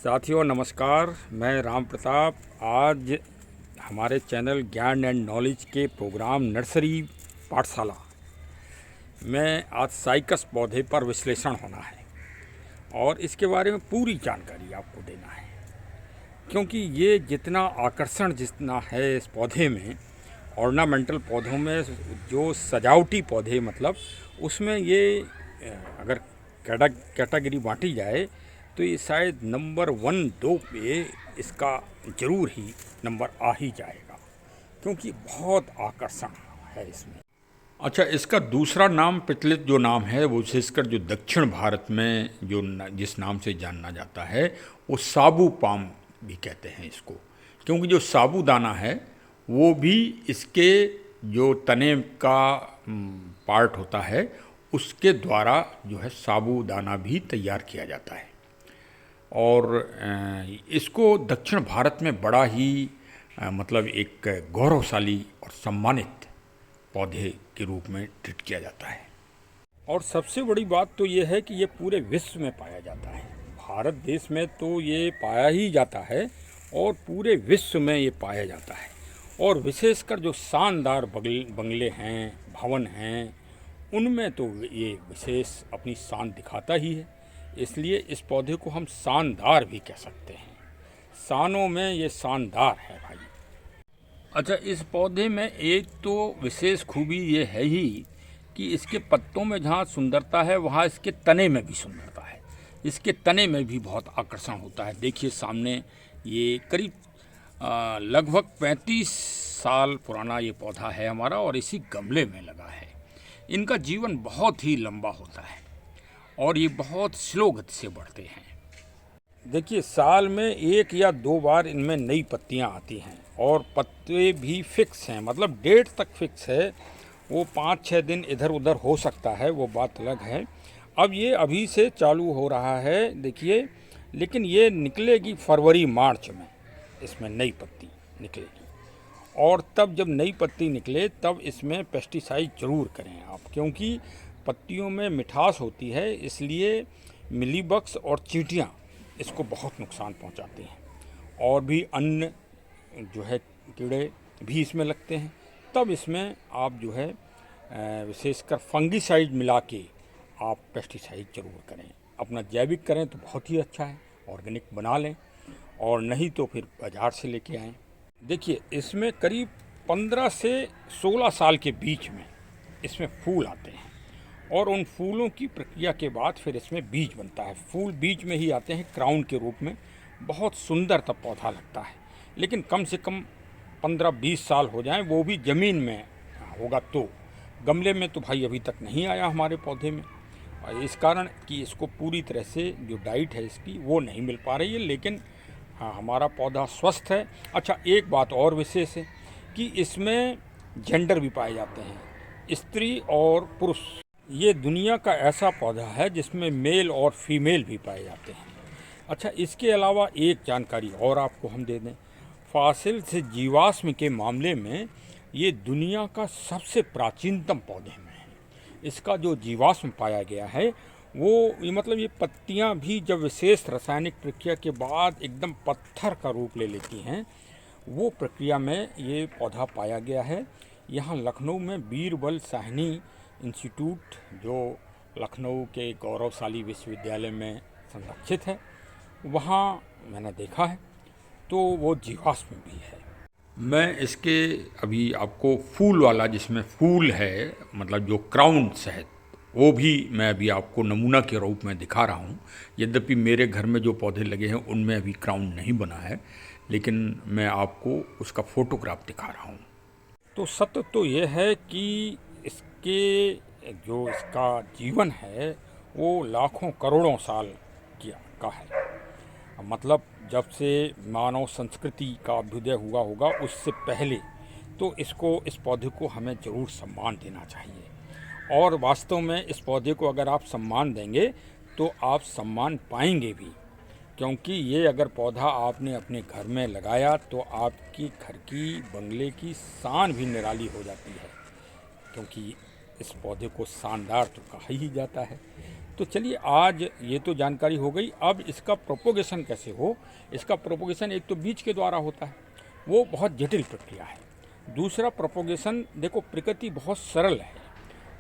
साथियों नमस्कार। मैं राम प्रताप आज हमारे चैनल ज्ञान एंड नॉलेज के प्रोग्राम नर्सरी पाठशाला में आज साइकस पौधे पर विश्लेषण होना है और इसके बारे में पूरी जानकारी आपको देना है, क्योंकि ये जितना आकर्षण जितना है इस पौधे में, ऑर्नामेंटल पौधों में जो सजावटी पौधे मतलब उसमें ये अगर कैटेगरी बांटी जाए तो ये शायद नंबर 1-2 पे इसका ज़रूर ही नंबर आ ही जाएगा, क्योंकि बहुत आकर्षण है इसमें। अच्छा, इसका दूसरा नाम पितलित जो नाम है वो विशेषकर जो दक्षिण भारत में जो जिस नाम से जानना जाता है वो साबू पाम भी कहते हैं इसको, क्योंकि जो साबूदाना है वो भी इसके जो तने का पार्ट होता है उसके द्वारा जो है साबूदाना भी तैयार किया जाता है। और इसको दक्षिण भारत में बड़ा ही मतलब एक गौरवशाली और सम्मानित पौधे के रूप में ट्रीट किया जाता है। और सबसे बड़ी बात तो ये है कि ये पूरे विश्व में पाया जाता है। भारत देश में तो ये पाया ही जाता है और पूरे विश्व में ये पाया जाता है। और विशेषकर जो शानदार बंगले हैं, भवन हैं, उनमें तो ये विशेष अपनी शान दिखाता ही है। इसलिए इस पौधे को हम शानदार भी कह सकते हैं। शानों में ये शानदार है भाई। अच्छा, इस पौधे में एक तो विशेष खूबी ये है ही कि इसके पत्तों में जहाँ सुंदरता है वहाँ इसके तने में भी सुंदरता है। इसके तने में भी बहुत आकर्षण होता है। देखिए सामने ये करीब लगभग 35 साल पुराना ये पौधा है हमारा और इसी गमले में लगा है। इनका जीवन बहुत ही लंबा होता है और ये बहुत स्लो गति से बढ़ते हैं। देखिए साल में 1 या 2 बार इनमें नई पत्तियां आती हैं और पत्ते भी फिक्स हैं, मतलब डेट तक फिक्स है। वो 5-6 दिन इधर उधर हो सकता है, वो बात अलग है। अब ये अभी से चालू हो रहा है देखिए, लेकिन ये निकलेगी फरवरी मार्च में, इसमें नई पत्ती निकलेगी। और तब जब नई पत्ती निकले तब इसमें पेस्टिसाइड ज़रूर करें आप, क्योंकि पत्तियों में मिठास होती है, इसलिए मिलीबग्स और चींटियाँ इसको बहुत नुकसान पहुंचाती हैं। और भी अन्य जो है कीड़े भी इसमें लगते हैं। तब इसमें आप जो है विशेषकर फंगीसाइड मिला के आप पेस्टिसाइड ज़रूर करें। अपना जैविक करें तो बहुत ही अच्छा है, ऑर्गेनिक बना लें, और नहीं तो फिर बाज़ार से लेके आएँ। देखिए इसमें करीब 15 से 16 साल के बीच में इसमें फूल आते हैं और उन फूलों की प्रक्रिया के बाद फिर इसमें बीज बनता है। फूल बीज में ही आते हैं क्राउन के रूप में। बहुत सुंदर तब पौधा लगता है, लेकिन कम से कम 15-20 साल हो जाएं, वो भी ज़मीन में होगा तो। गमले में तो भाई अभी तक नहीं आया हमारे पौधे में, और इस कारण कि इसको पूरी तरह से जो डाइट है इसकी वो नहीं मिल पा रही है। लेकिन हाँ, हमारा पौधा स्वस्थ है। अच्छा, एक बात और विशेष है कि इसमें जेंडर भी पाए जाते हैं, स्त्री और पुरुष। ये दुनिया का ऐसा पौधा है जिसमें मेल और फीमेल भी पाए जाते हैं। अच्छा, इसके अलावा एक जानकारी और आपको हम दे दें, फॉसिल से जीवाश्म के मामले में ये दुनिया का सबसे प्राचीनतम पौधे में है। इसका जो जीवाश्म पाया गया है वो मतलब ये पत्तियां भी जब विशेष रासायनिक प्रक्रिया के बाद एकदम पत्थर का रूप ले लेती हैं, वो प्रक्रिया में ये पौधा पाया गया है। यहाँ लखनऊ में बीरबल साहनी इंस्टीट्यूट, जो लखनऊ के गौरवशाली विश्वविद्यालय में संरक्षित है, वहाँ मैंने देखा है, तो वो जीवाश्म भी है। मैं इसके अभी आपको फूल वाला, जिसमें फूल है मतलब जो क्राउन शहद, वो भी मैं अभी आपको नमूना के रूप में दिखा रहा हूँ। यद्यपि मेरे घर में जो पौधे लगे हैं उनमें अभी क्राउन नहीं बना है, लेकिन मैं आपको उसका फ़ोटोग्राफ दिखा रहा हूँ। तो सत्य तो ये है कि इसके जो इसका जीवन है वो लाखों करोड़ों साल का है। मतलब जब से मानव संस्कृति का अभ्युदय हुआ होगा उससे पहले, तो इस पौधे को हमें ज़रूर सम्मान देना चाहिए। और वास्तव में इस पौधे को अगर आप सम्मान देंगे तो आप सम्मान पाएंगे भी, क्योंकि ये अगर पौधा आपने अपने घर में लगाया तो आपकी घर की बंगले की शान भी निराली हो जाती है, क्योंकि इस पौधे को शानदार तो कहा ही जाता है। तो चलिए आज ये तो जानकारी हो गई। अब इसका प्रोपोगेशन कैसे हो, इसका प्रोपोगेशन एक तो बीज के द्वारा होता है, वो बहुत जटिल प्रक्रिया है। दूसरा प्रोपोगेशन, देखो प्रकृति बहुत सरल है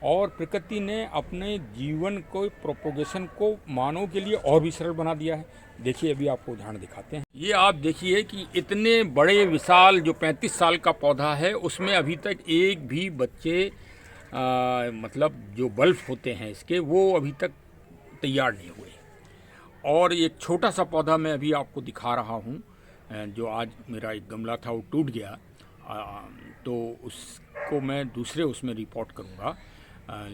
और प्रकृति ने अपने जीवन को प्रोपोगेशन को मानव के लिए और भी सरल बना दिया है। देखिए अभी आपको उदाहरण दिखाते हैं। ये आप देखिए कि इतने बड़े विशाल जो 35 साल का पौधा है उसमें अभी तक एक भी बच्चे मतलब जो बल्ब होते हैं इसके वो अभी तक तैयार नहीं हुए। और एक छोटा सा पौधा मैं अभी आपको दिखा रहा हूँ, जो आज मेरा एक गमला था वो टूट गया, तो उसको मैं दूसरे उसमें रिपोर्ट करूँगा।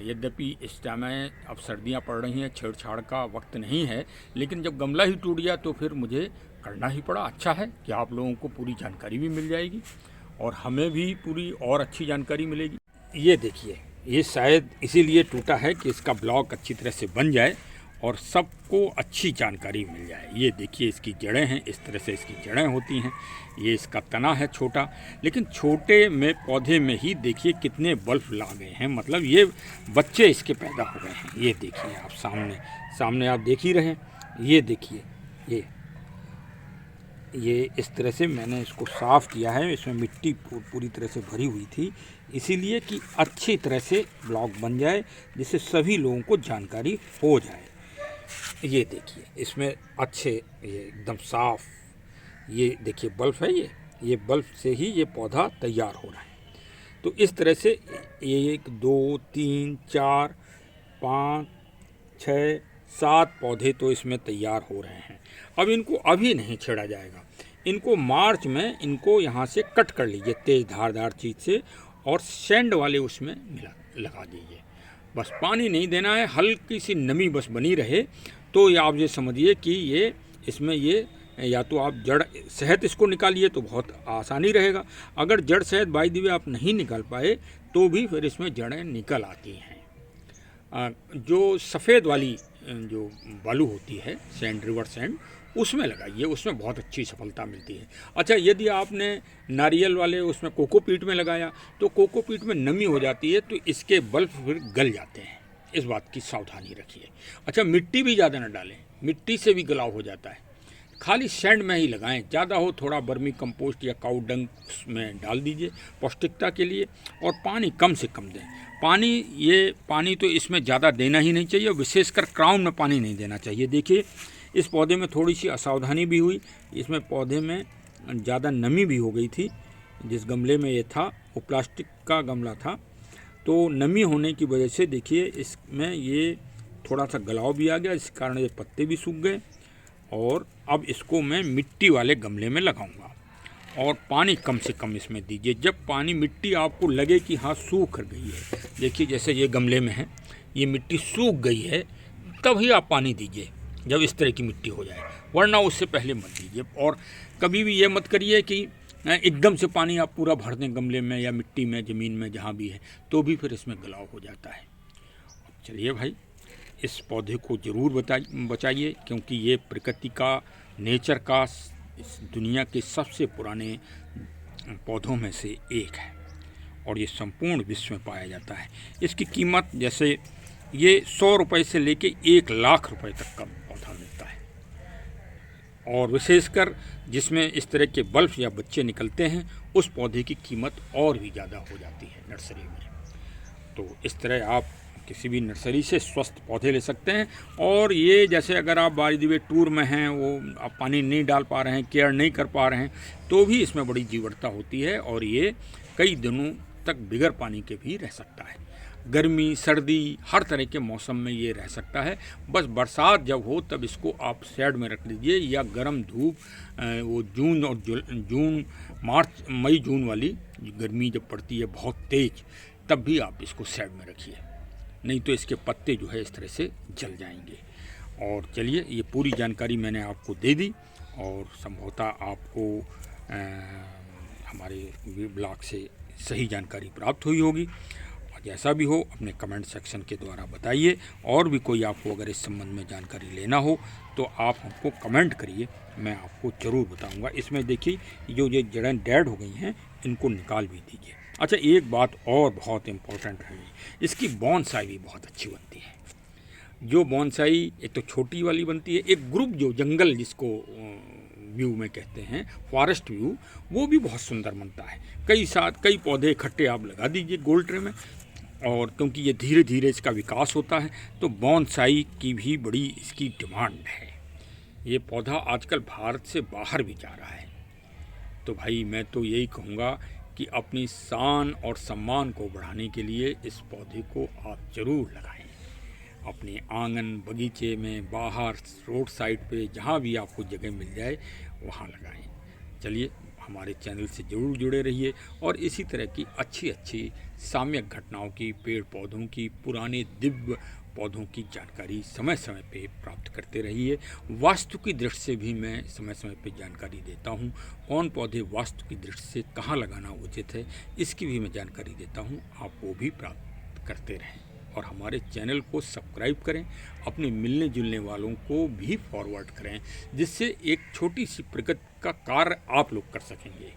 यद्यपि इस टाइम अब सर्दियाँ पड़ रही हैं, छेड़छाड़ का वक्त नहीं है, लेकिन जब गमला ही टूट गया तो फिर मुझे करना ही पड़ा। अच्छा है कि आप लोगों को पूरी जानकारी भी मिल जाएगी और हमें भी पूरी और अच्छी जानकारी मिलेगी। ये देखिए, ये शायद इसीलिए टूटा है कि इसका ब्लॉक अच्छी तरह से बन जाए और सबको अच्छी जानकारी मिल जाए। ये देखिए इसकी जड़ें हैं, इस तरह से इसकी जड़ें होती हैं। ये इसका तना है छोटा, लेकिन छोटे में पौधे में ही देखिए कितने बल्ब ला गए हैं, मतलब ये बच्चे इसके पैदा हो गए हैं। ये देखिए आप सामने आप देख ही रहे हैं। ये देखिए ये इस तरह से मैंने इसको साफ़ किया है। इसमें मिट्टी पूरी तरह से भरी हुई थी, इसीलिए कि अच्छी तरह से ब्लॉक बन जाए जिससे सभी लोगों को जानकारी हो जाए। ये देखिए इसमें अच्छे ये एकदम साफ, ये देखिए बल्ब है, ये बल्ब से ही ये पौधा तैयार हो रहा है। तो इस तरह से 1 2 3 4 5 6 7 पौधे तो इसमें तैयार हो रहे हैं। अब इनको अभी नहीं छेड़ा जाएगा, इनको मार्च में इनको यहाँ से कट कर लीजिए तेज़ धारदार चीज़ से और सैंड वाले उसमें लगा दीजिए। बस पानी नहीं देना है, हल्की सी नमी बस बनी रहे। तो ये आप ये समझिए कि ये इसमें ये या तो आप जड़ शहद इसको निकालिए तो बहुत आसानी रहेगा। अगर जड़ शहद बाय द वे आप नहीं निकाल पाए तो भी फिर इसमें जड़ें निकल आती हैं। जो सफ़ेद वाली जो बालू होती है सैंड, रिवर सैंड, उसमें लगाइए, उसमें बहुत अच्छी सफलता मिलती है। अच्छा, यदि आपने नारियल वाले उसमें कोकोपीट में लगाया तो कोकोपीट में नमी हो जाती है तो इसके बल्ब फिर गल जाते हैं, इस बात की सावधानी रखिए। अच्छा, मिट्टी भी ज़्यादा न डालें, मिट्टी से भी गलाव हो जाता है। खाली सैंड में ही लगाएं, ज़्यादा हो थोड़ा वर्मी कंपोस्ट या काऊ डंग में डाल दीजिए पौष्टिकता के लिए, और पानी कम से कम दें। पानी तो इसमें ज़्यादा देना ही नहीं चाहिए, विशेषकर क्राउन में पानी नहीं देना चाहिए। देखिए इस पौधे में थोड़ी सी असावधानी भी हुई, इसमें पौधे में ज़्यादा नमी भी हो गई थी। जिस गमले में ये था वो प्लास्टिक का गमला था, तो नमी होने की वजह से देखिए इसमें ये थोड़ा सा गलाव भी आ गया, इस कारण ये पत्ते भी सूख गए। और अब इसको मैं मिट्टी वाले गमले में लगाऊंगा और पानी कम से कम इसमें दीजिए। जब पानी मिट्टी आपको लगे कि हाँ सूख गई है, देखिए जैसे ये गमले में है ये मिट्टी सूख गई है, तभी आप पानी दीजिए जब इस तरह की मिट्टी हो जाए, वरना उससे पहले मत दीजिए। और कभी भी ये मत करिए कि एकदम से पानी आप पूरा भर दें गमले में या मिट्टी में, ज़मीन में जहाँ भी है, तो भी फिर इसमें गलाव हो जाता है। चलिए भाई, इस पौधे को ज़रूर बचाइए, क्योंकि ये प्रकृति का, नेचर का, इस दुनिया के सबसे पुराने पौधों में से एक है और ये संपूर्ण विश्व में पाया जाता है। इसकी कीमत जैसे ये 100 रुपये से लेके 1 लाख रुपए तक का पौधा मिलता है, और विशेषकर जिसमें इस तरह के बल्ब या बच्चे निकलते हैं उस पौधे की कीमत और भी ज़्यादा हो जाती है नर्सरी में। तो इस तरह आप किसी भी नर्सरी से स्वस्थ पौधे ले सकते हैं। और ये जैसे अगर आप बाय द वे टूर में हैं, वो आप पानी नहीं डाल पा रहे हैं, केयर नहीं कर पा रहे हैं, तो भी इसमें बड़ी जीवटता होती है और ये कई दिनों तक बिगर पानी के भी रह सकता है। गर्मी, सर्दी, हर तरह के मौसम में ये रह सकता है। बस बरसात जब हो तब इसको आप शेड में रख लीजिए, या गर्म धूप, वो जून और मई जून वाली गर्मी जब पड़ती है बहुत तेज़, तब भी आप इसको शेड में रखिए, नहीं तो इसके पत्ते जो है इस तरह से जल जाएंगे। और चलिए, ये पूरी जानकारी मैंने आपको दे दी और संभवतः आपको हमारे ब्लॉग से सही जानकारी प्राप्त हुई होगी। और जैसा भी हो अपने कमेंट सेक्शन के द्वारा बताइए, और भी कोई आपको अगर इस संबंध में जानकारी लेना हो तो आप हमको कमेंट करिए, मैं आपको ज़रूर बताऊंगा। इसमें देखिए जो ये जड़ें डेड हो गई हैं, इनको निकाल भी दीजिए। अच्छा, एक बात और बहुत इम्पोर्टेंट है, इसकी बोनसाई भी बहुत अच्छी बनती है। जो बॉन्साई एक तो छोटी वाली बनती है, एक ग्रुप जो जंगल जिसको व्यू में कहते हैं, फॉरेस्ट व्यू, वो भी बहुत सुंदर बनता है। कई पौधे इकट्ठे आप लगा दीजिए गोल ट्रे में, और क्योंकि ये धीरे धीरे इसका विकास होता है तो बॉन्साई की भी बड़ी इसकी डिमांड है। ये पौधा आजकल भारत से बाहर भी जा रहा है। तो भाई मैं तो यही कहूँगा कि अपनी शान और सम्मान को बढ़ाने के लिए इस पौधे को आप ज़रूर लगाएं। अपने आंगन, बगीचे में, बाहर, रोड साइड पे, जहाँ भी आपको जगह मिल जाए वहाँ लगाएं। चलिए, हमारे चैनल से ज़रूर जुड़े रहिए और इसी तरह की अच्छी सामयिक घटनाओं की, पेड़ पौधों की, पुराने दिव्य पौधों की जानकारी समय समय पे प्राप्त करते रहिए। वास्तु की दृष्टि से भी मैं समय समय पे जानकारी देता हूँ। कौन पौधे वास्तु की दृष्टि से कहाँ लगाना उचित है, इसकी भी मैं जानकारी देता हूँ। आप वो भी प्राप्त करते रहें और हमारे चैनल को सब्सक्राइब करें, अपने मिलने जुलने वालों को भी फॉरवर्ड करें, जिससे एक छोटी सी प्रगति का कार्य आप लोग कर सकेंगे।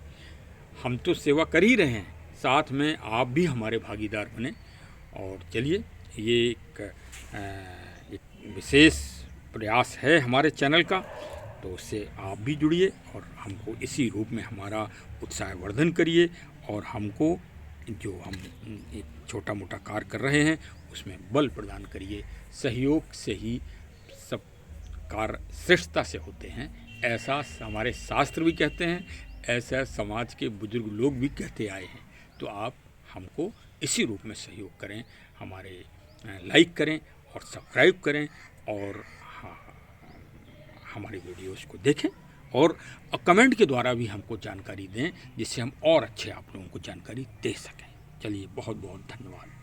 हम तो सेवा कर ही रहे हैं, साथ में आप भी हमारे भागीदार बने। और चलिए, ये एक विशेष प्रयास है हमारे चैनल का, तो उससे आप भी जुड़िए और हमको इसी रूप में हमारा उत्साहवर्धन करिए और हमको जो हम एक छोटा मोटा कार्य कर रहे हैं उसमें बल प्रदान करिए। सहयोग से ही सब कार्य श्रेष्ठता से होते हैं, ऐसा हमारे शास्त्र भी कहते हैं, ऐसा समाज के बुजुर्ग लोग भी कहते आए हैं। तो आप हमको इसी रूप में सहयोग करें, हमारे लाइक करें और सब्सक्राइब करें और हमारी वीडियोस को देखें और कमेंट के द्वारा भी हमको जानकारी दें, जिससे हम और अच्छे आप लोगों को जानकारी दे सकें। चलिए, बहुत बहुत धन्यवाद।